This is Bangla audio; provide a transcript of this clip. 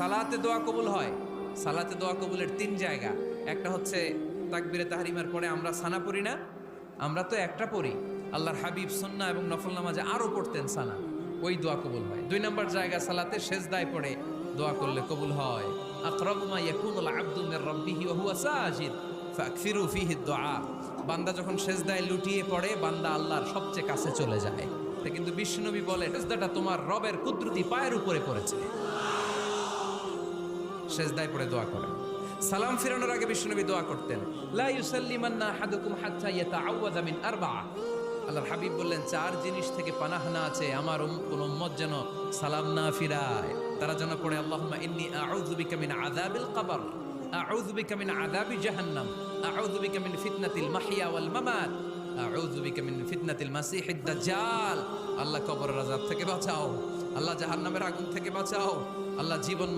সালাতে দোয়া কবুল হয়। সালাতে দোয়া কবুলের 3 জায়গা। একটা হচ্ছে তাকবীরে তাহরিমার পরে আমরা সানা পড়ি না, আমরা তো একটা পড়ি। আল্লাহর হাবিব সুন্নাহ এবং নফল নামাজে আরো পড়তেন সানা, ওই দোয়া কবুল হয়। 2 নম্বর জায়গা সালাতে সেজদায় পড়ে দোয়া করলে কবুল হয়। আকরাবু মা ইয়াকুনুল আবদু মির রাব্বিহি ওয়া হুয়া সাজিদ ফাকসিরু ফিহি দুআ। বান্দা যখন সেজদায় লুটিয়ে পড়ে বান্দা আল্লাহর সবচেয়ে কাছে চলে যায়। তা কিন্তু বিশ্বনবী বলে সেজদাটা তোমার রবের কুদরতি পায়ের উপরে পড়েছে। সেজদায় পড়ে দোয়া করেন। সালাম ফিরানোর আগে বিশ্বনবী দোয়া করতেন, লা ইউসাল্লিমান্না আহাদুকুম হাত্তা ইয়াতাআওয়াযা মিন আরবাআ। আল্লাহর হাবিব বললেন 4 জিনিস থেকে পানাহ না আছে আমার কোন উম্মত যেন সালাম না ফিরায়। তারা যেন পড়ে আল্লাহুম্মা ইন্নী আউযু বিকা মিন আযাবিল কবর, আউযু বিকা মিন আযাবি জাহান্নাম, আউযু বিকা মিন ফিতনাতিল মাহইয়া ওয়াল মামাত, আউযু বিকা মিন ফিতনাতিল মাসিহিদ দাজ্জাল। আল্লাহ কবরের আযাব থেকে বাঁচাও, আল্লাহ জাহান্নামের আগুন থেকে বাঁচাও, আল্লাহ জীবন